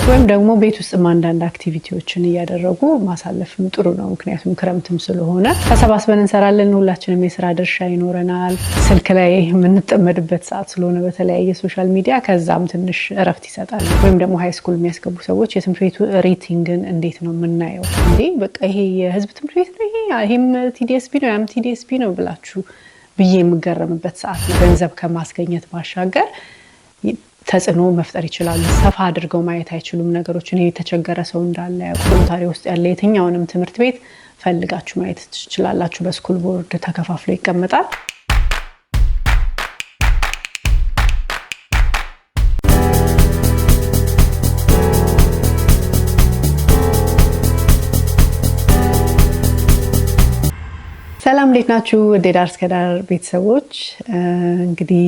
ወይም ደግሞ ቤት ውስጥ አንዳንድ አክቲቪቲዎችን እያደረጉ ማሳለፍም ጥሩ ነው። ምክንያቱም ክረምትም ስለሆነ ተሰባስበን እንሰራለን። ሁላችንም የሥራ ድርሻ ይኖረናል። ስልክ ላይ የምንጠመድበት ሰዓት ስለሆነ በተለያየ ሶሻል ሚዲያ ከዛም ትንሽ እረፍት ይሰጣል። ወይም ደግሞ ሃይ ስኩል የሚያስገቡ ሰዎች የትምህርት ቤቱ ሬቲንግን እንዴት ነው የምናየው? እንዴ በቃ ይሄ የህዝብ ትምህርት ቤት ነው፣ ይሄም ቲዲኤስቢ ነው፣ ያም ቲዲኤስቢ ነው ብላችሁ ብዬ የምገረምበት ሰዓት ነው። ገንዘብ ከማስገኘት ባሻገር ተጽዕኖ መፍጠር ይችላሉ። ሰፋ አድርገው ማየት አይችሉም ነገሮችን። የተቸገረ ሰው እንዳለ ቮለንታሪ ውስጥ ያለ የትኛውንም ትምህርት ቤት ፈልጋችሁ ማየት ትችላላችሁ። በስኩል ቦርድ ተከፋፍሎ ይቀመጣል። ሰላም እንዴት ናችሁ? ዳር እስከ ዳር ቤተሰቦች እንግዲህ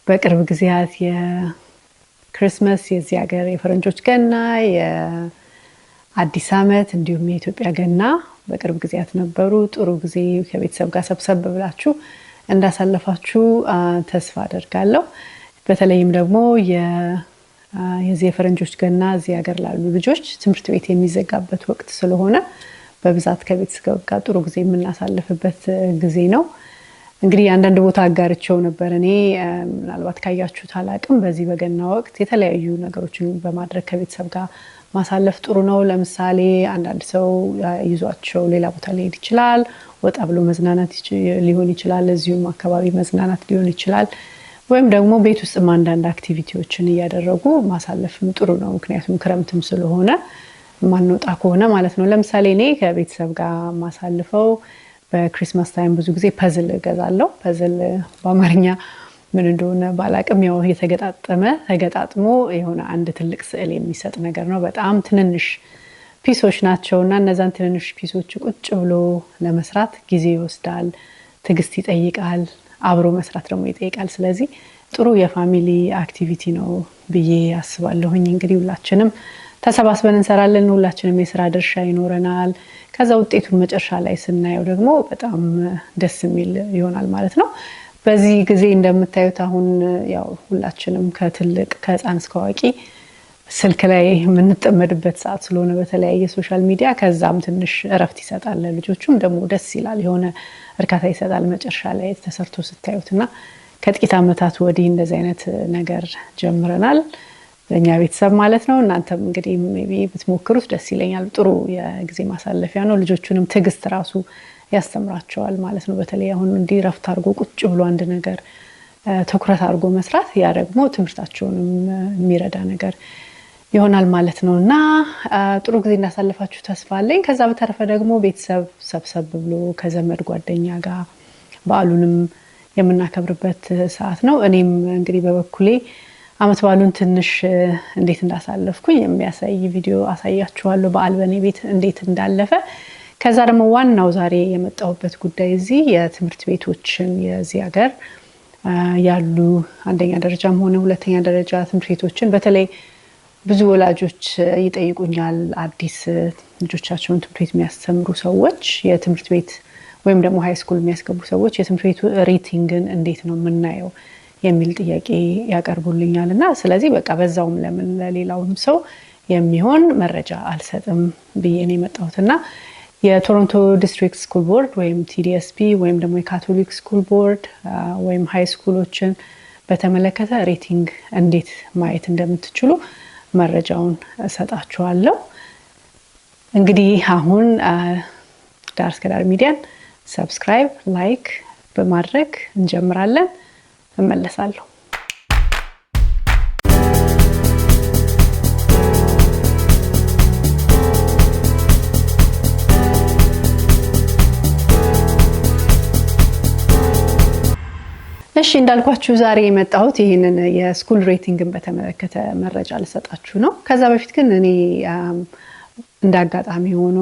በቅርብ ጊዜያት የክሪስማስ የዚህ ሀገር የፈረንጆች ገና የአዲስ ዓመት እንዲሁም የኢትዮጵያ ገና በቅርብ ጊዜያት ነበሩ። ጥሩ ጊዜ ከቤተሰብ ጋር ሰብሰብ ብላችሁ እንዳሳለፋችሁ ተስፋ አደርጋለሁ። በተለይም ደግሞ የዚህ የፈረንጆች ገና እዚህ ሀገር ላሉ ልጆች ትምህርት ቤት የሚዘጋበት ወቅት ስለሆነ በብዛት ከቤተሰብ ጋር ጥሩ ጊዜ የምናሳልፍበት ጊዜ ነው። እንግዲህ አንዳንድ ቦታ አጋርቸው ነበር። እኔ ምናልባት ካያችሁት አላቅም። በዚህ በገና ወቅት የተለያዩ ነገሮችን በማድረግ ከቤተሰብ ጋር ማሳለፍ ጥሩ ነው። ለምሳሌ አንዳንድ ሰው ይዟቸው ሌላ ቦታ ሊሄድ ይችላል። ወጣ ብሎ መዝናናት ሊሆን ይችላል። እዚሁም አካባቢ መዝናናት ሊሆን ይችላል። ወይም ደግሞ ቤት ውስጥ አንዳንድ አክቲቪቲዎችን እያደረጉ ማሳለፍም ጥሩ ነው። ምክንያቱም ክረምትም ስለሆነ ማንወጣ ከሆነ ማለት ነው። ለምሳሌ እኔ ከቤተሰብ ጋር ማሳልፈው በክሪስማስ ታይም ብዙ ጊዜ ፐዝል እገዛለሁ። ፐዝል በአማርኛ ምን እንደሆነ ባላቅም ያው ተገጣጥሞ የሆነ አንድ ትልቅ ስዕል የሚሰጥ ነገር ነው። በጣም ትንንሽ ፒሶች ናቸውና እነዛን ትንንሽ ፒሶች ቁጭ ብሎ ለመስራት ጊዜ ይወስዳል፣ ትዕግስት ይጠይቃል፣ አብሮ መስራት ደግሞ ይጠይቃል። ስለዚህ ጥሩ የፋሚሊ አክቲቪቲ ነው ብዬ አስባለሁኝ። እንግዲህ ሁላችንም ተሰባስበን እንሰራለን። ሁላችንም የሥራ ድርሻ ይኖረናል። ከዛ ውጤቱን መጨረሻ ላይ ስናየው ደግሞ በጣም ደስ የሚል ይሆናል ማለት ነው። በዚህ ጊዜ እንደምታዩት አሁን ያው ሁላችንም ከህፃን እስከ አዋቂ ስልክ ላይ የምንጠመድበት ሰዓት ስለሆነ በተለያየ ሶሻል ሚዲያ ከዛም ትንሽ እረፍት ይሰጣል። ልጆቹም ደግሞ ደስ ይላል፣ የሆነ እርካታ ይሰጣል መጨረሻ ላይ ተሰርቶ ስታዩትና ከጥቂት ዓመታት ወዲህ እንደዚህ አይነት ነገር ጀምረናል በእኛ ቤተሰብ ማለት ነው። እናንተም እንግዲህ ሜቢ ብትሞክሩት ደስ ይለኛል። ጥሩ የጊዜ ማሳለፊያ ነው። ልጆቹንም ትዕግስት ራሱ ያስተምራቸዋል ማለት ነው። በተለይ አሁን እንዲህ ረፍት አድርጎ ቁጭ ብሎ አንድ ነገር ትኩረት አድርጎ መስራት ያ ደግሞ ትምህርታቸውንም የሚረዳ ነገር ይሆናል ማለት ነው እና ጥሩ ጊዜ እንዳሳለፋችሁ ተስፋ አለኝ። ከዛ በተረፈ ደግሞ ቤተሰብ ሰብሰብ ብሎ ከዘመድ ጓደኛ ጋር በዓሉንም የምናከብርበት ሰዓት ነው። እኔም እንግዲህ በበኩሌ አመት ባሉን ትንሽ እንዴት እንዳሳለፍኩኝ የሚያሳይ ቪዲዮ አሳያችኋለሁ። በዓል በኔ ቤት እንዴት እንዳለፈ። ከዛ ደግሞ ዋናው ዛሬ የመጣሁበት ጉዳይ እዚህ የትምህርት ቤቶችን የዚህ ሀገር ያሉ አንደኛ ደረጃም ሆነ ሁለተኛ ደረጃ ትምህርት ቤቶችን በተለይ ብዙ ወላጆች ይጠይቁኛል። አዲስ ልጆቻቸውን ትምህርት ቤት የሚያስተምሩ ሰዎች የትምህርት ቤት ወይም ደግሞ ሃይ ስኩል የሚያስገቡ ሰዎች የትምህርት ቤቱ ሬቲንግን እንዴት ነው የምናየው የሚል ጥያቄ ያቀርቡልኛል እና ስለዚህ በቃ በዛውም ለምን ለሌላውም ሰው የሚሆን መረጃ አልሰጥም ብዬ ነው የመጣሁትና የቶሮንቶ ዲስትሪክት ስኩል ቦርድ ወይም ቲዲኤስቢ ወይም ደግሞ የካቶሊክ ስኩል ቦርድ ወይም ሃይ ስኩሎችን በተመለከተ ሬቲንግ እንዴት ማየት እንደምትችሉ መረጃውን እሰጣችኋለሁ። እንግዲህ አሁን ዳር እስከ ዳር ሚዲያን ሰብስክራይብ፣ ላይክ በማድረግ እንጀምራለን። እመለሳለሁ። እሺ እንዳልኳችሁ ዛሬ የመጣሁት ይሄንን የስኩል ሬቲንግን በተመለከተ መረጃ ልሰጣችሁ ነው። ከዛ በፊት ግን እኔ እንዳጋጣሚ ሆኖ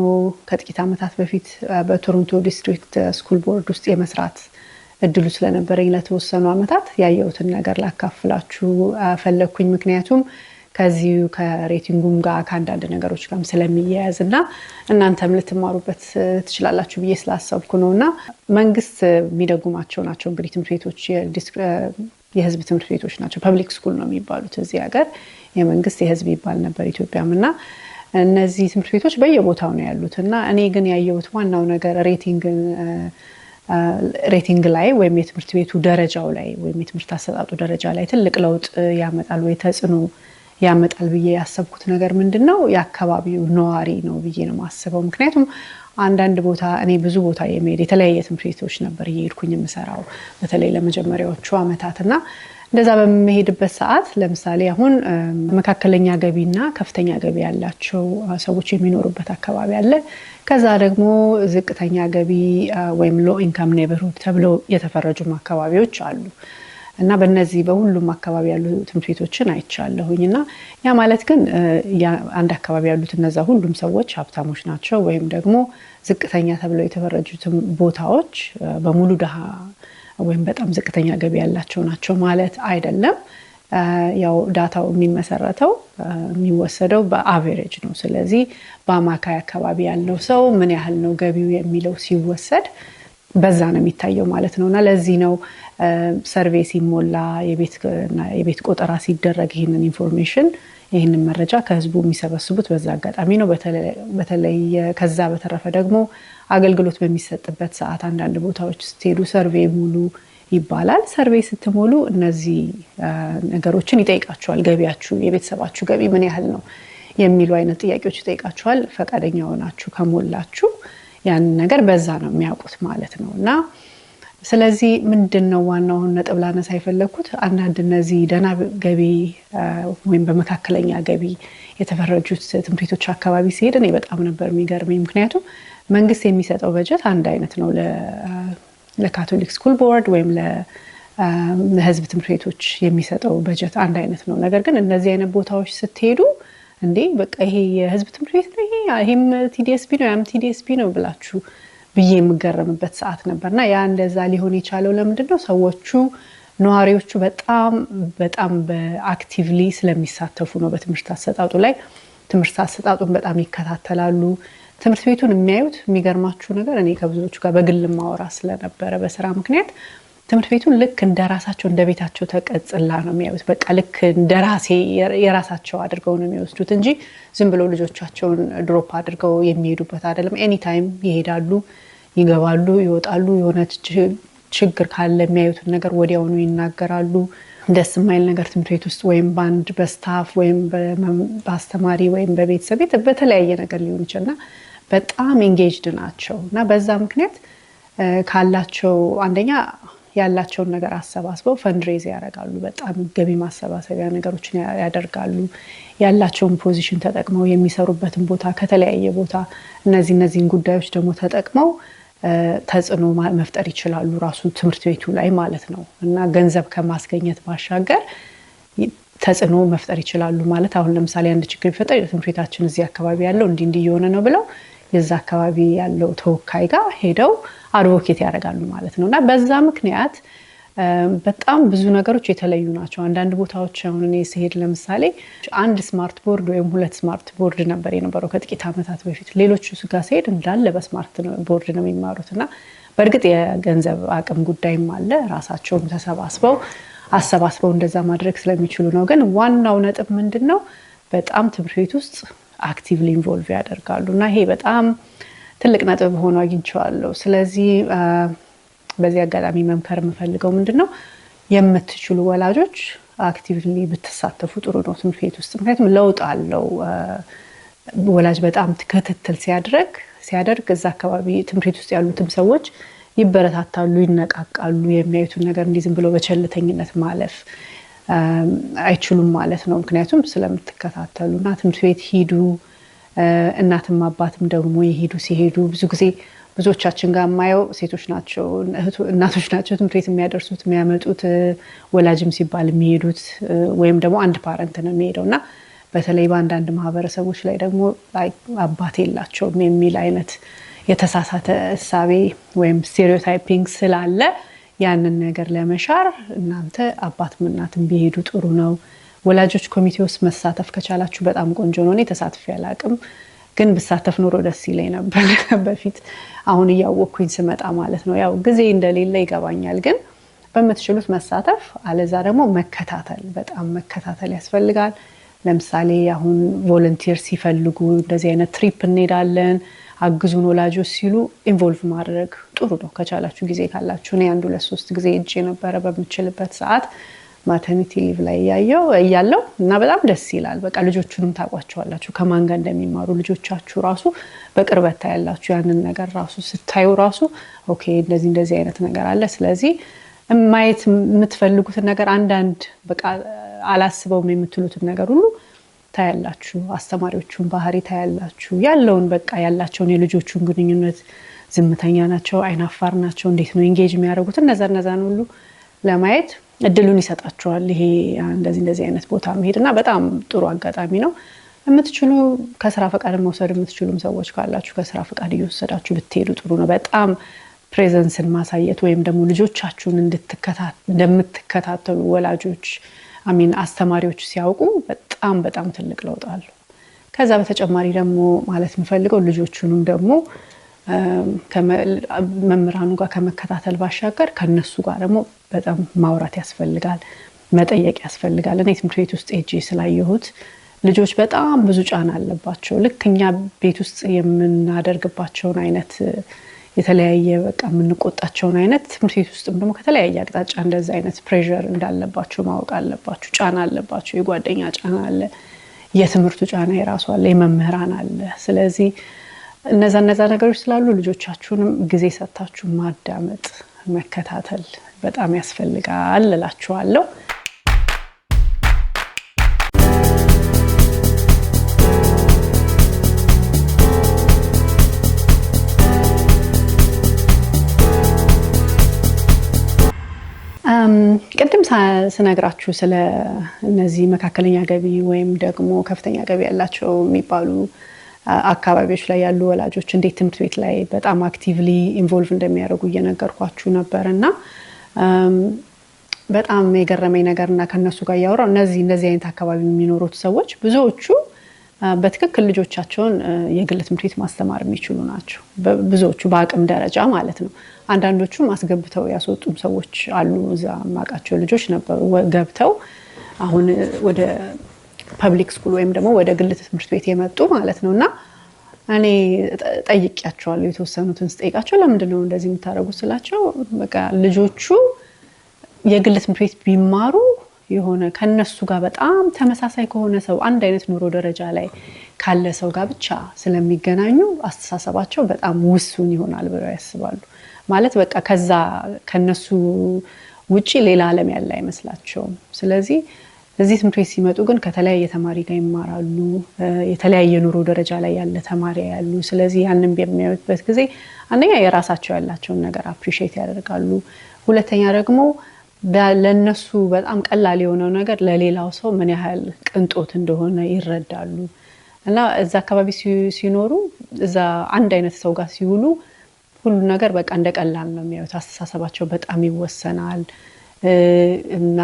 ከጥቂት ዓመታት በፊት በቶሮንቶ ዲስትሪክት ስኩል ቦርድ ውስጥ የመስራት እድሉ ስለነበረኝ ለተወሰኑ ዓመታት ያየሁትን ነገር ላካፍላችሁ ፈለኩኝ። ምክንያቱም ከዚህ ከሬቲንጉም ጋር ከአንዳንድ ነገሮች ጋርም ስለሚያያዝና እናንተም ልትማሩበት ትችላላችሁ ብዬ ስላሰብኩ ነውና መንግስት የሚደጉማቸው ናቸው እንግዲህ ትምህርት ቤቶች የህዝብ ትምህርት ቤቶች ናቸው። ፐብሊክ ስኩል ነው የሚባሉት እዚህ ሀገር። የመንግስት የህዝብ ይባል ነበር ኢትዮጵያም። እና እነዚህ ትምህርት ቤቶች በየቦታው ነው ያሉት። እና እኔ ግን ያየሁት ዋናው ነገር ሬቲንግ ላይ ወይም የትምህርት ቤቱ ደረጃው ላይ ወይም የትምህርት አሰጣጡ ደረጃ ላይ ትልቅ ለውጥ ያመጣል ወይ ተጽዕኖ ያመጣል ብዬ ያሰብኩት ነገር ምንድነው የአካባቢው ነዋሪ ነው ብዬ ነው ማስበው። ምክንያቱም አንዳንድ ቦታ እኔ ብዙ ቦታ የመሄድ የተለያየ ትምህርት ቤቶች ነበር እየሄድኩኝ የምሰራው በተለይ ለመጀመሪያዎቹ አመታትና እንደዛ በመሄድበት ሰዓት ለምሳሌ አሁን መካከለኛ ገቢና ከፍተኛ ገቢ ያላቸው ሰዎች የሚኖሩበት አካባቢ አለ። ከዛ ደግሞ ዝቅተኛ ገቢ ወይም ሎ ኢንካም ኔበርሁድ ተብለው የተፈረጁ አካባቢዎች አሉ። እና በእነዚህ በሁሉም አካባቢ ያሉ ትምህርት ቤቶችን አይቻለሁኝና ያ ማለት ግን አንድ አካባቢ ያሉት እነዛ ሁሉም ሰዎች ሀብታሞች ናቸው ወይም ደግሞ ዝቅተኛ ተብለው የተፈረጁት ቦታዎች በሙሉ ደሃ ወይም በጣም ዝቅተኛ ገቢ ያላቸው ናቸው ማለት አይደለም። ያው ዳታው የሚመሰረተው የሚወሰደው በአቨሬጅ ነው። ስለዚህ በአማካይ አካባቢ ያለው ሰው ምን ያህል ነው ገቢው የሚለው ሲወሰድ በዛ ነው የሚታየው ማለት ነውና ለዚህ ነው ሰርቬይ ሲሞላ የቤት ቆጠራ ሲደረግ ይሄንን ኢንፎርሜሽን ይሄንን መረጃ ከህዝቡ የሚሰበስቡት በዛ አጋጣሚ ነው። በተለይ ከዛ በተረፈ ደግሞ አገልግሎት በሚሰጥበት ሰዓት አንዳንድ ቦታዎች ስትሄዱ ሰርቬይ ሙሉ ይባላል። ሰርቬይ ስትሞሉ እነዚህ ነገሮችን ይጠይቃቸዋል። ገቢያችሁ የቤተሰባችሁ ገቢ ምን ያህል ነው የሚሉ አይነት ጥያቄዎች ይጠይቃቸዋል። ፈቃደኛ ሆናችሁ ከሞላችሁ ያን ነገር በዛ ነው የሚያውቁት ማለት ነውና ስለዚህ ምንድነው ዋናው ነጥብ ላነሳ የፈለኩት አንዳንድ እነዚህ ደና ገቢ ወይም በመካከለኛ ገቢ የተፈረጁት ትምህርት ቤቶች አካባቢ ሲሄድ እኔ በጣም ነበር የሚገርመኝ። ምክንያቱም መንግስት የሚሰጠው በጀት አንድ አይነት ነው ለካቶሊክ ስኩል ቦርድ ወይም ለህዝብ ትምህርት ቤቶች የሚሰጠው በጀት አንድ አይነት ነው። ነገር ግን እነዚህ አይነት ቦታዎች ስትሄዱ እንዴ በቃ ይሄ የህዝብ ትምህርት ቤት ነው ይሄም ቲዲኤስቢ ነው ያም ቲዲኤስቢ ነው ብላችሁ ብዬ የምገረምበት ሰዓት ነበርና ያ እንደዛ ሊሆን የቻለው ለምንድነው ሰዎቹ ነዋሪዎቹ በጣም በአክቲቭሊ ስለሚሳተፉ ነው። በትምህርት አሰጣጡ ላይ ትምህርት አሰጣጡን በጣም ይከታተላሉ። ትምህርት ቤቱን የሚያዩት የሚገርማችሁ ነገር እኔ ከብዙዎቹ ጋር በግል ማወራ ስለነበረ በስራ ምክንያት ትምህርት ቤቱን ልክ እንደራሳቸው እንደቤታቸው ተቀጽላ ነው የሚያዩት። በቃ ልክ እንደራሴ የራሳቸው አድርገው ነው የሚወስዱት እንጂ ዝም ብለው ልጆቻቸውን ድሮፕ አድርገው የሚሄዱበት አይደለም። ኤኒ ታይም ይሄዳሉ፣ ይገባሉ፣ ይወጣሉ። የሆነ ችግር ካለ የሚያዩትን ነገር ወዲያውኑ ይናገራሉ። ደስ የማይል ነገር ትምህርት ቤት ውስጥ ወይም ባንድ በስታፍ ወይም በአስተማሪ ወይም በቤተሰብ በተለያየ ነገር ሊሆን ይችላልና በጣም ኢንጌጅድ ናቸው እና በዛ ምክንያት ካላቸው አንደኛ ያላቸውን ነገር አሰባስበው ፈንድሬዝ ያደርጋሉ። በጣም ገቢ ማሰባሰቢያ ነገሮችን ያደርጋሉ። ያላቸውን ፖዚሽን ተጠቅመው የሚሰሩበትን ቦታ ከተለያየ ቦታ እነዚህን ጉዳዮች ደግሞ ተጠቅመው ተጽዕኖ መፍጠር ይችላሉ ራሱ ትምህርት ቤቱ ላይ ማለት ነው እና ገንዘብ ከማስገኘት ባሻገር ተጽዕኖ መፍጠር ይችላሉ ማለት አሁን ለምሳሌ አንድ ችግር ቢፈጠር ትምህርት ቤታችን እዚህ አካባቢ ያለው እንዲህ እየሆነ ነው ብለው የዛ አካባቢ ያለው ተወካይ ጋር ሄደው አድቮኬት ያደርጋሉ ማለት ነውና በዛ ምክንያት በጣም ብዙ ነገሮች የተለዩ ናቸው። አንዳንድ ቦታዎች አሁን እኔ ስሄድ ለምሳሌ አንድ ስማርት ቦርድ ወይም ሁለት ስማርት ቦርድ ነበር የነበረው ከጥቂት አመታት በፊት። ሌሎቹ ጋር ስሄድ እንዳለ በስማርት ቦርድ ነው የሚማሩትና በእርግጥ የገንዘብ አቅም ጉዳይም አለ። ራሳቸውም አሰባስበው እንደዛ ማድረግ ስለሚችሉ ነው። ግን ዋናው ነጥብ ምንድነው በጣም ትምህርት ቤት ውስጥ አክቲቭሊ ኢንቮልቭ ያደርጋሉና ይሄ በጣም ትልቅ ነጥብ ሆኖ አግኝቼዋለሁ። ስለዚህ በዚህ አጋጣሚ መምከር የምፈልገው ምንድነው የምትችሉ ወላጆች አክቲቭሊ ብትሳተፉ ጥሩ ነው ትምህርት ቤት ውስጥ። ምክንያቱም ለውጥ አለው። ወላጅ በጣም ክትትል ሲያደርግ እዛ አካባቢ ትምህርት ቤት ውስጥ ያሉትም ሰዎች ይበረታታሉ፣ ይነቃቃሉ። የሚያዩትን ነገር እንዲህ ዝም ብሎ በቸልተኝነት ማለፍ አይችሉም ማለት ነው። ምክንያቱም ስለምትከታተሉና ትምህርት ቤት ሂዱ። እናትም አባትም ደግሞ ሲሄዱ ብዙ ጊዜ ብዙዎቻችን ጋር ማየው ሴቶች ናቸው፣ እናቶች ናቸው ትምህርት ቤት የሚያደርሱት የሚያመጡት። ወላጅም ሲባል የሚሄዱት ወይም ደግሞ አንድ ፓረንት ነው የሚሄደውና በተለይ በአንዳንድ ማህበረሰቦች ላይ ደግሞ አባት የላቸውም የሚል አይነት የተሳሳተ እሳቤ ወይም ስቴሪዮታይፒንግ ስላለ ያንን ነገር ለመሻር እናንተ አባትም እናትም ቢሄዱ ጥሩ ነው። ወላጆች ኮሚቴ ውስጥ መሳተፍ ከቻላችሁ በጣም ቆንጆ ነው። እኔ ተሳትፌ አላቅም፣ ግን ብሳተፍ ኖሮ ደስ ይለኝ ነበር በፊት። አሁን እያወቅኩኝ ስመጣ ማለት ነው። ያው ጊዜ እንደሌለ ይገባኛል፣ ግን በመትችሉት መሳተፍ አለዛ ደግሞ መከታተል በጣም መከታተል ያስፈልጋል ለምሳሌ አሁን ቮለንቲር ሲፈልጉ እንደዚህ አይነት ትሪፕ እንሄዳለን አግዙን ወላጆች ሲሉ ኢንቮልቭ ማድረግ ጥሩ ነው ከቻላችሁ ጊዜ ካላችሁ ነው አንዱ ለሶስት ጊዜ እጄ ነበር በመችልበት ሰዓት ማተርኒቲ ሊቭ ላይ ያያለው እና በጣም ደስ ይላል በቃ ልጆቹንም ታቋቸዋላችሁ ከማን ጋር እንደሚማሩ ልጆቻችሁ ራሱ በቅርበት ታያላችሁ ያንን ነገር ራሱ ስታዩ ራሱ ኦኬ እንደዚህ አይነት ነገር አለ ስለዚህ ማየት የምትፈልጉት ነገር አንዳንድ በቃ አላስበውም የምትሉት ነገር ሁሉ ታያላችሁ አስተማሪዎቹን ባህሪ ታያላችሁ ያለውን በቃ ያላቸውን የልጆቹን ግንኙነት ዝምተኛ ናቸው አይናፋር ናቸው እንዴት ነው ኢንጌጅ የሚያደርጉት እነዛን ሁሉ ለማየት እድሉን ይሰጣቸዋል ይሄ እንደዚህ አይነት ቦታ መሄድና በጣም ጥሩ አጋጣሚ ነው የምትችሉ ከስራ ፈቃድ መውሰድ የምትችሉም ሰዎች ካላችሁ ከስራ ፈቃድ እየወሰዳችሁ ብትሄዱ ጥሩ ነው በጣም ፕሬዘንስን ማሳየት ወይም ደግሞ ልጆቻችሁን እንደምትከታተሉ ወላጆች አስተማሪዎች ሲያውቁ በጣም ትልቅ ለውጥ አለው ከዛ በተጨማሪ ደግሞ ማለት የምፈልገው ልጆቹንም ደግሞ ከመምህራኑ ጋር ከመከታተል ባሻገር ከነሱ ጋር ደግሞ በጣም ማውራት ያስፈልጋል መጠየቅ ያስፈልጋል እኔ ትምህርት ቤት ውስጥ ሄጄ ስላየሁት ልጆች በጣም ብዙ ጫና አለባቸው ልክኛ ቤት ውስጥ የምናደርግባቸውን አይነት የተለያየ በቃ የምንቆጣቸውን አይነት ትምህርት ቤት ውስጥም ደግሞ ከተለያየ አቅጣጫ እንደዛ አይነት ፕሬሸር እንዳለባቸው ማወቅ አለባቸው ጫና አለባቸው የጓደኛ ጫና አለ የትምህርቱ ጫና የራሱ አለ የመምህራን አለ ስለዚህ እነዛ ነገሮች ስላሉ ልጆቻችሁንም ጊዜ ሰጣችሁ ማዳመጥ መከታተል በጣም ያስፈልጋል እላችኋለሁ ቅድም ስነግራችሁ ስለ እነዚህ መካከለኛ ገቢ ወይም ደግሞ ከፍተኛ ገቢ ያላቸው የሚባሉ አካባቢዎች ላይ ያሉ ወላጆች እንዴት ትምህርት ቤት ላይ በጣም አክቲቭሊ ኢንቮልቭ እንደሚያደርጉ እየነገርኳችሁ ነበርና በጣም የገረመኝ ነገርና ከነሱ ጋር ያወራው እነዚህ አይነት አካባቢ የሚኖሩት ሰዎች ብዙዎቹ በትክክል ልጆቻቸውን የግል ትምህርት ቤት ማስተማር የሚችሉ ናቸው ብዙዎቹ በአቅም ደረጃ ማለት ነው አንዳንዶቹ ማስገብተው ያስወጡም ሰዎች አሉ እዛ ማቃቸው ልጆች ነበሩ ገብተው አሁን ወደ ፐብሊክ ስኩል ወይም ደግሞ ወደ ግል ትምህርት ቤት የመጡ ማለት ነውና እኔ ጠይቄያቸዋለሁ የተወሰኑትን ስጠይቃቸው ለምንድነው እንደዚህ የምታረጉት ስላቸው በቃ ልጆቹ የግል ትምህርት ቤት ቢማሩ የሆነ ከነሱ ጋር በጣም ተመሳሳይ ከሆነ ሰው አንድ አይነት ኑሮ ደረጃ ላይ ካለ ሰው ጋር ብቻ ስለሚገናኙ አስተሳሰባቸው በጣም ውሱን ይሆናል ብለው ያስባሉ ማለት በቃ ከነሱ ውጪ ሌላ ዓለም ያለ አይመስላቸውም ስለዚህ እዚህ ትምህርት ቤት ሲመጡ ግን ከተለያየ ተማሪ ጋር ይማራሉ የተለያየ ኑሮ ደረጃ ላይ ያለ ተማሪ ያሉ ስለዚህ ያንን በሚያዩበት ጊዜ አንደኛ የራሳቸው ያላቸውን ነገር አፕሪሺየት ያደርጋሉ ሁለተኛ ደግሞ ለነሱ በጣም ቀላል የሆነው ነገር ለሌላው ሰው ምን ያህል ቅንጦት እንደሆነ ይረዳሉ እና እዛ አካባቢ ሲኖሩ እዛ አንድ አይነት ሰው ጋር ሲውሉ ሁሉ ነገር በቃ እንደቀላል ነው የሚያዩት አስተሳሰባቸው በጣም ይወሰናል እና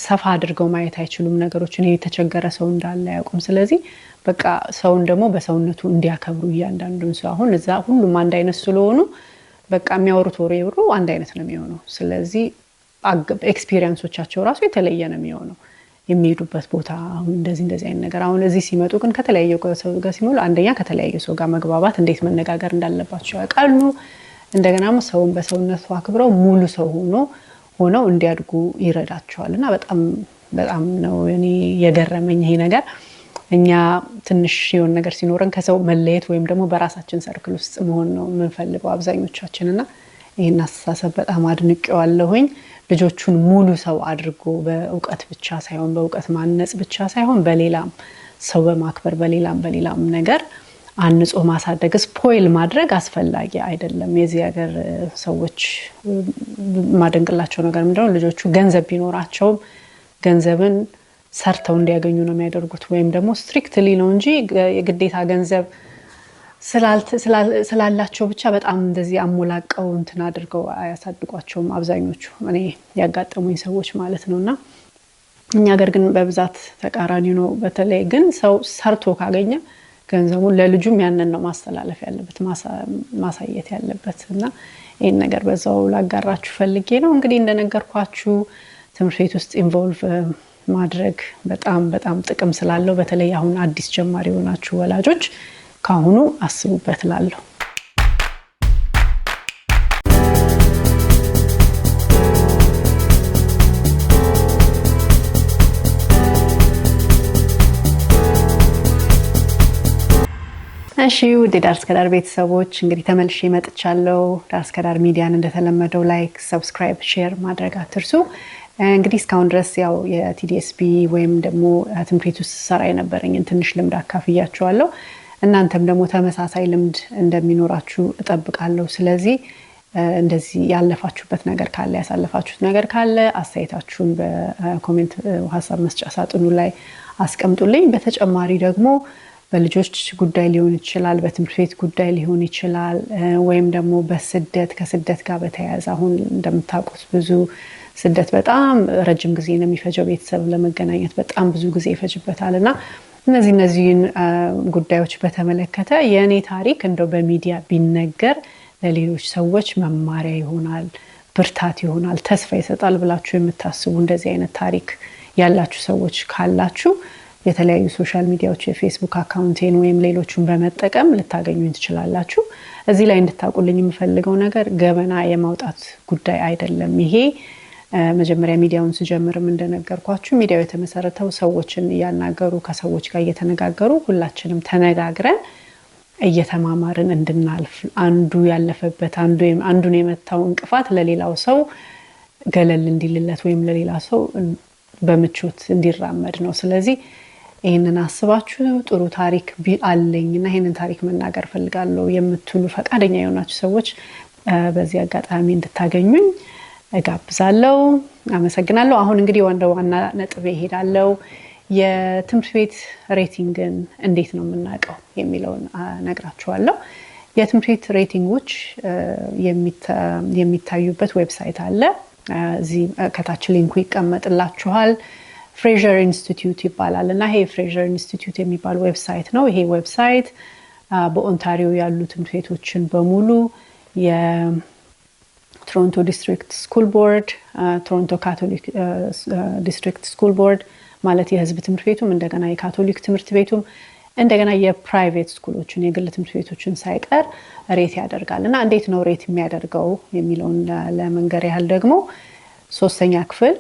ሰፋ አድርገው ማየት አይችሉም ነገሮችን የተቸገረ ሰው እንዳለ ያውቁም ስለዚህ በቃ ሰውን ደግሞ በሰውነቱ እንዲያከብሩ እያንዳንዱን ሰው አሁን እዛ ሁሉም አንድ አይነት ስለሆኑ በቃ የሚያወሩት ወሬ አንድ አይነት ነው የሚሆነው ስለዚህ ኤክስፒሪየንሶቻቸው ራሱ የተለየ ነው የሚሆነው የሚሄዱበት ቦታ አሁን እንደዚህ አይነት ነገር አሁን እዚህ ሲመጡ ግን ከተለያየ ሰው ጋር ሲሞሉ አንደኛ ከተለያየ ሰው ጋር መግባባት እንዴት መነጋገር እንዳለባቸው ያውቃሉ እንደገናም ሰውን በሰውነቱ አክብረው ሙሉ ሰው ሆነው እንዲያድጉ ይረዳቸዋልና በጣም ነው እኔ የገረመኝ ይሄ ነገር እኛ ትንሽ የሆነ ነገር ሲኖረን ከሰው መለየት ወይም ደግሞ በራሳችን ሰርክል ውስጥ መሆን ነው የምንፈልገው አብዛኞቻችንና ይሄን አስተሳሰብ በጣም አድንቄዋለሁኝ ልጆቹን ሙሉ ሰው አድርጎ በእውቀት ብቻ ሳይሆን በእውቀት ማነጽ ብቻ ሳይሆን በሌላም ሰው በማክበር በሌላም ነገር አንጾ ማሳደግ ስፖይል ማድረግ አስፈላጊ አይደለም የዚህ ሀገር ሰዎች ማደንቅላቸው ነገር ምንድነው ልጆቹ ገንዘብ ቢኖራቸው ገንዘብን ሰርተው እንዲያገኙ ነው የሚያደርጉት ወይም ደግሞ ስትሪክትሊ ነው እንጂ የግዴታ ገንዘብ ስላላቸው ብቻ በጣም እንደዚህ አሞላቀው እንትን አድርገው አያሳድጓቸውም አብዛኞቹ እኔ ያጋጠሙኝ ሰዎች ማለት ነውና እኛ ሀገር ግን በብዛት ተቃራኒ ነው በተለይ ግን ሰው ሰርቶ ካገኘ ገንዘቡን ለልጁም ያንን ነው ማስተላለፍ ያለበት ማሳየት ያለበት እና ይሄን ነገር በዛው ላጋራችሁ ፈልጌ ነው። እንግዲህ እንደነገርኳችሁ ትምህርት ቤት ውስጥ ኢንቮልቭ ማድረግ በጣም ጥቅም ስላለው በተለይ አሁን አዲስ ጀማሪ ሆናችሁ ወላጆች ካሁኑ አስቡበት ላለው። እሺ ውድ ዳርስ ከዳር ቤተሰቦች እንግዲህ ተመልሼ መጥቻለሁ። ዳርስ ከዳር ሚዲያን እንደተለመደው ላይክ፣ ሰብስክራይብ፣ ሼር ማድረግ አትርሱ። እንግዲህ እስካሁን ድረስ ያው የቲዲኤስቢ ወይም ደግሞ ትምህርት ቤት ውስጥ ሰራ የነበረኝን ትንሽ ልምድ አካፍያችኋለሁ። እናንተም ደግሞ ተመሳሳይ ልምድ እንደሚኖራችሁ እጠብቃለሁ። ስለዚህ እንደዚህ ያለፋችሁበት ነገር ካለ ያሳለፋችሁት ነገር ካለ አስተያየታችሁን በኮሜንት ሀሳብ መስጫ ሳጥኑ ላይ አስቀምጡልኝ። በተጨማሪ ደግሞ በልጆች ጉዳይ ሊሆን ይችላል፣ በትምህርት ቤት ጉዳይ ሊሆን ይችላል፣ ወይም ደግሞ ከስደት ጋር በተያያዘ አሁን እንደምታውቁት ብዙ ስደት በጣም ረጅም ጊዜ ነው የሚፈጀው። ቤተሰብ ለመገናኘት በጣም ብዙ ጊዜ ይፈጅበታልና እነዚህን ጉዳዮች በተመለከተ የኔ ታሪክ እንደው በሚዲያ ቢነገር ለሌሎች ሰዎች መማሪያ ይሆናል፣ ብርታት ይሆናል፣ ተስፋ ይሰጣል ብላችሁ የምታስቡ እንደዚህ አይነት ታሪክ ያላችሁ ሰዎች ካላችሁ የተለያዩ ሶሻል ሚዲያዎች የፌስቡክ አካውንቴን ወይም ሌሎቹን በመጠቀም ልታገኙኝ ትችላላችሁ። እዚህ ላይ እንድታቁልኝ የምፈልገው ነገር ገበና የማውጣት ጉዳይ አይደለም። ይሄ መጀመሪያ ሚዲያውን ስጀምርም እንደነገርኳችሁ ሚዲያው የተመሰረተው ሰዎችን እያናገሩ ከሰዎች ጋር እየተነጋገሩ ሁላችንም ተነጋግረን እየተማማርን እንድናልፍ አንዱ ያለፈበት አንዱን የመታው እንቅፋት ለሌላው ሰው ገለል እንዲልለት ወይም ለሌላ ሰው በምቾት እንዲራመድ ነው። ስለዚህ ይሄንን አስባችሁ ጥሩ ታሪክ አለኝና ይሄንን ታሪክ መናገር ፈልጋለሁ የምትሉ ፈቃደኛ የሆናችሁ ሰዎች በዚህ አጋጣሚ እንድታገኙኝ እጋብዛለሁ። አመሰግናለሁ። አሁን እንግዲህ ዋና ነጥብ እሄዳለሁ። የትምህርት ቤት ሬቲንግን እንዴት ነው የምናውቀው የሚለውን ነግራችኋለሁ። የትምህርት ቤት ሬቲንጎች የሚታዩበት ዌብሳይት አለ። እዚህ ከታች ሊንኩ ይቀመጥላችኋል። ፍሬዘር ኢንስቲትዩት ይባላል እና ይሄ ፍሬዘር ኢንስቲትዩት የሚባል ዌብሳይት ነው። ይሄ ዌብሳይት በኦንታሪዮ ያሉ ትምህርት ቤቶችን በሙሉ የቶሮንቶ ዲስትሪክት ስኩል ቦርድ፣ ቶሮንቶ ካቶሊክ ዲስትሪክት ስኩል ቦርድ ማለት የህዝብ ትምህርት ቤቱም እንደገና የካቶሊክ ትምህርት ቤቱም እንደገና የፕራይቬት ስኩሎችን የግል ትምህርት ቤቶችን ሳይቀር ሬት ያደርጋል እና እንዴት ነው ሬት የሚያደርገው የሚለውን ለመንገር ያህል ደግሞ 3ኛ ክፍል፣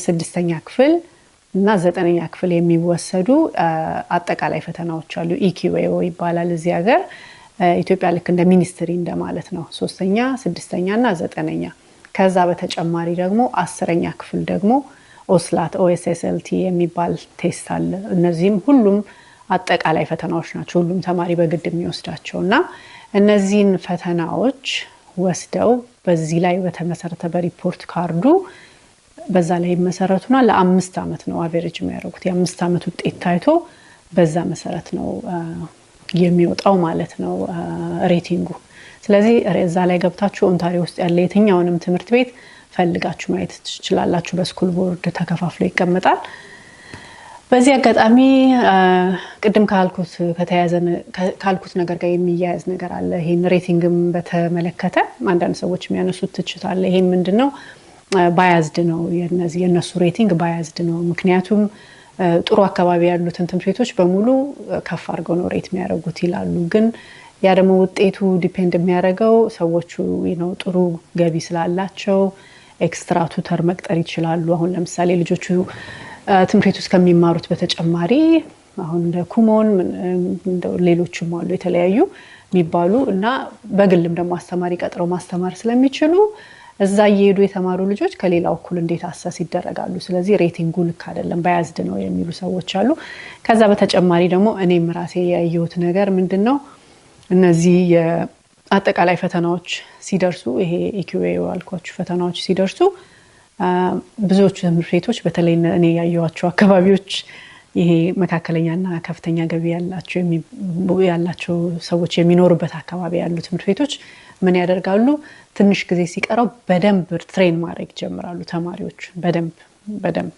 6ኛ ክፍል እና 9ኛ ክፍል የሚወሰዱ አጠቃላይ ፈተናዎች አሉ። ኢኪዌኦ ይባላል እዚህ ሀገር። ኢትዮጵያ ልክ እንደ ሚኒስትሪ እንደማለት ነው። 3ኛ፣ 6ኛ እና 9ኛ። ከዛ በተጨማሪ ደግሞ 10ኛ ክፍል ደግሞ ኦስላት ኦኤስኤስኤልቲ የሚባል ቴስት አለ። እነዚህም ሁሉም አጠቃላይ ፈተናዎች ናቸው። ሁሉም ተማሪ በግድ የሚወስዳቸው እና እነዚህን ፈተናዎች ወስደው በዚህ ላይ በተመሰረተ በሪፖርት ካርዱ በዛ ላይ መሰረቱና ለ5 አመት ነው አቨሬጅ የሚያደርጉት። የ5 አመት ውጤት ታይቶ በዛ መሰረት ነው የሚወጣው ማለት ነው ሬቲንጉ። ስለዚህ እዛ ላይ ገብታችሁ ኦንታሪዮ ውስጥ ያለ የትኛውንም ትምህርት ቤት ፈልጋችሁ ማየት ትችላላችሁ። በስኩል ቦርድ ተከፋፍሎ ይቀመጣል። በዚህ አጋጣሚ ቅድም ካልኩት ነገር ጋር የሚያያዝ ነገር አለ። ይሄን ሬቲንግም በተመለከተ አንዳንድ ሰዎች የሚያነሱት ትችት አለ። ይሄ ምንድነው? ባያዝድ ነው። የነሱ ሬቲንግ ባያዝድ ነው። ምክንያቱም ጥሩ አካባቢ ያሉትን ትምህርት ቤቶች በሙሉ ከፍ አድርገው ነው ሬት የሚያደርጉት ይላሉ። ግን ያ ደግሞ ውጤቱ ዲፔንድ የሚያደርገው ሰዎቹ ጥሩ ገቢ ስላላቸው ኤክስትራ ቱተር መቅጠር ይችላሉ። አሁን ለምሳሌ ልጆቹ ትምህርት ቤት ውስጥ ከሚማሩት በተጨማሪ አሁን እንደ ኩሞን ሌሎችም አሉ የተለያዩ የሚባሉ እና በግልም ደግሞ አስተማሪ ቀጥረው ማስተማር ስለሚችሉ እዛ እየሄዱ የተማሩ ልጆች ከሌላው እኩል እንዴት አሰስ ይደረጋሉ። ስለዚህ ሬቲንጉ ልክ አይደለም ባያዝድ ነው የሚሉ ሰዎች አሉ። ከዛ በተጨማሪ ደግሞ እኔም ራሴ ያየሁት ነገር ምንድነው እነዚህ የአጠቃላይ ፈተናዎች ሲደርሱ ይሄ ኢኪዌኦ ያልኳችሁ ፈተናዎች ሲደርሱ ብዙዎቹ ትምህርት ቤቶች በተለይ እኔ ያየኋቸው አካባቢዎች ይሄ መካከለኛና ከፍተኛ ገቢ ያላቸው ሰዎች የሚኖሩበት አካባቢ ያሉ ትምህርት ቤቶች ምን ያደርጋሉ? ትንሽ ጊዜ ሲቀረው በደንብ ትሬን ማድረግ ይጀምራሉ ተማሪዎች። በደንብ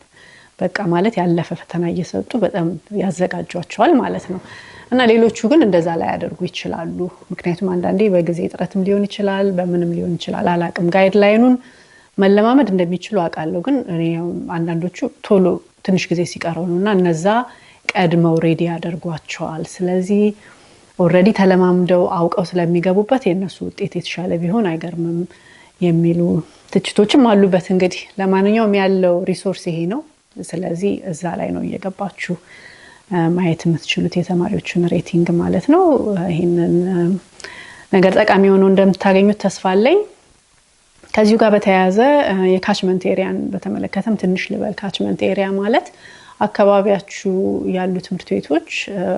በቃ ማለት ያለፈ ፈተና እየሰጡ በጣም ያዘጋጇቸዋል ማለት ነው። እና ሌሎቹ ግን እንደዛ ላይ ያደርጉ ይችላሉ። ምክንያቱም አንዳንዴ በጊዜ ጥረትም ሊሆን ይችላል፣ በምንም ሊሆን ይችላል። አላቅም ጋይድላይኑን መለማመድ እንደሚችሉ አውቃለሁ። ግን አንዳንዶቹ ቶሎ ትንሽ ጊዜ ሲቀረው ነውና እነዛ ቀድመው ሬዲ ያደርጓቸዋል። ስለዚህ ኦልሬዲ ተለማምደው አውቀው ስለሚገቡበት የነሱ ውጤት የተሻለ ቢሆን አይገርምም የሚሉ ትችቶችም አሉበት። እንግዲህ ለማንኛውም ያለው ሪሶርስ ይሄ ነው። ስለዚህ እዛ ላይ ነው እየገባችሁ ማየት የምትችሉት የተማሪዎችን ሬቲንግ ማለት ነው። ይሄንን ነገር ጠቃሚ ሆኖ እንደምታገኙት ተስፋ አለኝ። ከዚሁ ጋር በተያያዘ የካችመንት ኤሪያን በተመለከተም ትንሽ ልበል። ካችመንት ኤሪያ ማለት አካባቢያችሁ ያሉ ትምህርት ቤቶች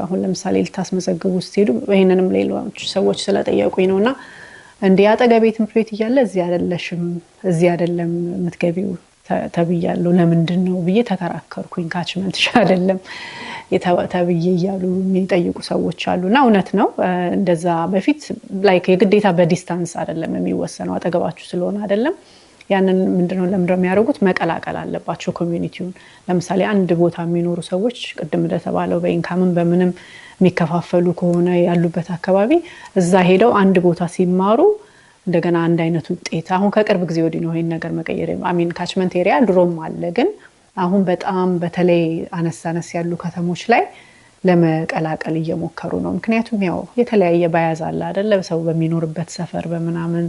አሁን ለምሳሌ ልታስመዘግቡ ስትሄዱ ይሄንንም ሌሎች ሰዎች ስለጠየቁኝ ነውና እንዴ አጠገቤ ትምህርት ቤት እያለ እዚህ አይደለሽም እዚህ አይደለም የምትገቢው ተብያለሁ ለምንድን ነው ብዬ ተከራከርኩኝ። ካችመንትሽ አይደለም ተብዬ እያሉ የሚጠይቁ ሰዎች አሉና እውነት ነው። እንደዛ በፊት ላይክ የግዴታ በዲስታንስ አይደለም የሚወሰነው አጠገባችሁ ስለሆነ አይደለም። ያንን ምንድነው ለምንድነው የሚያደርጉት? መቀላቀል አለባቸው ኮሚኒቲውን። ለምሳሌ አንድ ቦታ የሚኖሩ ሰዎች ቅድም እንደተባለው በኢንካምም በምንም የሚከፋፈሉ ከሆነ ያሉበት አካባቢ እዛ ሄደው አንድ ቦታ ሲማሩ እንደገና አንድ አይነት ውጤት አሁን ከቅርብ ጊዜ ወዲህ ነው ይሄን ነገር መቀየር አሚን ካችመንት ኤሪያ ድሮም አለ፣ ግን አሁን በጣም በተለይ አነስ ያሉ ከተሞች ላይ ለመቀላቀል እየሞከሩ ነው። ምክንያቱም ያው የተለያየ ባያዝ አለ አይደለ? ሰው በሚኖርበት ሰፈር በመናምን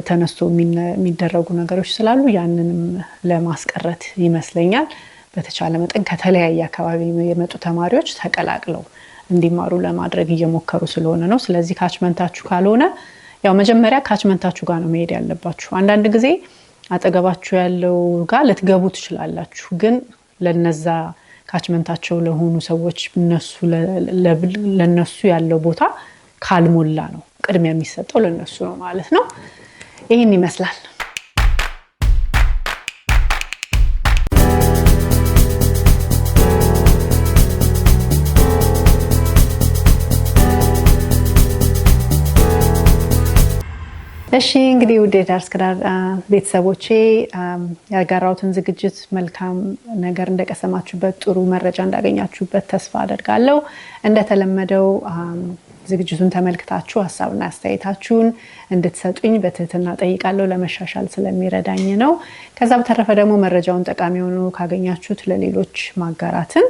ተነስቶ የሚደረጉ ነገሮች ስላሉ ያንንም ለማስቀረት ይመስለኛል በተቻለ መጠን ከተለያየ አካባቢ የመጡ ተማሪዎች ተቀላቅለው እንዲማሩ ለማድረግ እየሞከሩ ስለሆነ ነው። ስለዚህ ካችመንታችሁ ካልሆነ ያው መጀመሪያ ካችመንታችሁ ጋር ነው መሄድ ያለባችሁ። አንዳንድ ጊዜ አጠገባችሁ ያለው ጋር ልትገቡ ትችላላችሁ፣ ግን ለነዛ ካችመንታቸው ለሆኑ ሰዎች ለነሱ ያለው ቦታ ካልሞላ ነው ቅድሚያ የሚሰጠው ለነሱ ነው ማለት ነው። ይሄን ይመስላል። እሺ እንግዲህ ውድ ዳርስ ከዳር ቤተሰቦቼ ያጋራሁትን ዝግጅት መልካም ነገር እንደቀሰማችሁበት ጥሩ መረጃ እንዳገኛችሁበት ተስፋ አደርጋለሁ። እንደተለመደው ዝግጅቱን ተመልክታችሁ ሐሳብና አስተያየታችሁን እንድትሰጡኝ በትህትና ጠይቃለሁ። ለመሻሻል ስለሚረዳኝ ነው። ከዛ በተረፈ ደግሞ መረጃውን ጠቃሚ ሆኖ ካገኛችሁት ለሌሎች ማጋራትን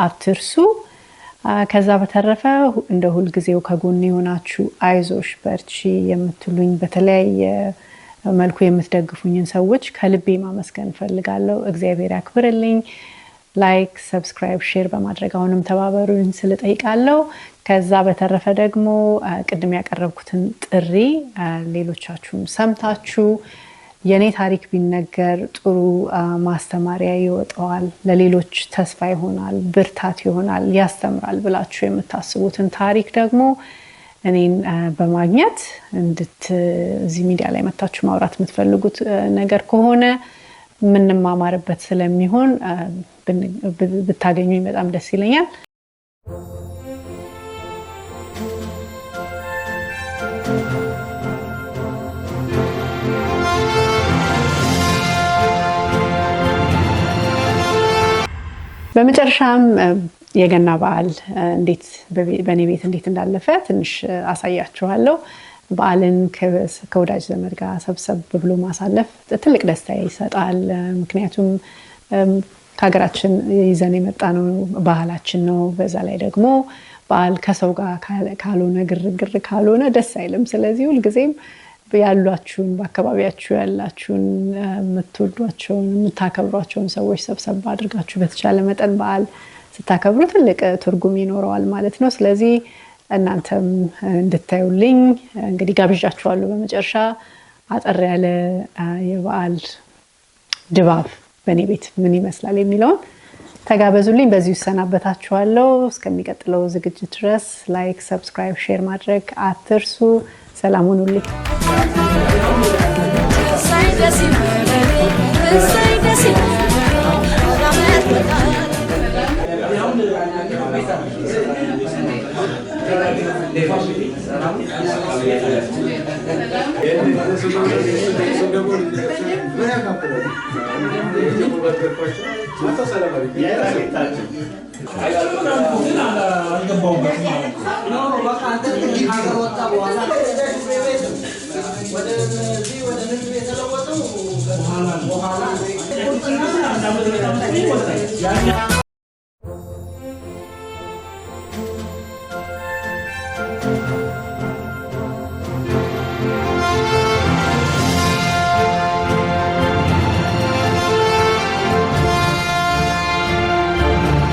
አትርሱ። ከዛ በተረፈ እንደ ሁል ጊዜው ከጎኔ ሆናችሁ አይዞሽ በርቺ የምትሉኝ በተለያየ መልኩ የምትደግፉኝን ሰዎች ከልቤ ማመስገን ፈልጋለሁ። እግዚአብሔር ያክብርልኝ። ላይክ፣ ሰብስክራይብ፣ ሼር በማድረግ አሁንም ተባበሩኝ ስል ጠይቃለሁ። ከዛ በተረፈ ደግሞ ቅድም ያቀረብኩትን ጥሪ ሌሎቻችሁም ሰምታችሁ የኔ ታሪክ ቢነገር ጥሩ ማስተማሪያ ይወጣዋል፣ ለሌሎች ተስፋ ይሆናል፣ ብርታት ይሆናል፣ ያስተምራል ብላችሁ የምታስቡትን ታሪክ ደግሞ እኔን በማግኘት እዚህ ሚዲያ ላይ መታችሁ ማውራት የምትፈልጉት ነገር ከሆነ ምንማማርበት ስለሚሆን ብታገኙኝ በጣም ደስ ይለኛል። በመጨረሻም የገና በዓል እንዴት በኔ ቤት እንዴት እንዳለፈ ትንሽ አሳያችኋለሁ። በዓልን ከወዳጅ ዘመድ ጋር ሰብሰብ ብሎ ማሳለፍ ትልቅ ደስታ ይሰጣል። ምክንያቱም ከሀገራችን ይዘን የመጣ ነው ባህላችን ነው። በዛ ላይ ደግሞ በዓል ከሰው ጋር ካልሆነ ግርግር ካልሆነ ደስ አይልም። ስለዚህ ሁልጊዜም ያሏችሁን በአካባቢያችሁ ያላችሁን የምትወዷቸውን የምታከብሯቸውን ሰዎች ሰብሰብ አድርጋችሁ በተቻለ መጠን በዓል ስታከብሩ ትልቅ ትርጉም ይኖረዋል ማለት ነው። ስለዚህ እናንተም እንድታዩልኝ እንግዲህ ጋብዣችኋለሁ። በመጨረሻ አጠር ያለ የበዓል ድባብ በኔ ቤት ምን ይመስላል የሚለውን ተጋበዙልኝ። በዚሁ ሰናበታችኋለሁ። እስከሚቀጥለው ዝግጅት ድረስ ላይክ፣ ሰብስክራይብ፣ ሼር ማድረግ አትርሱ። ሰላም ሁኑልኝ። Ay, Thank you.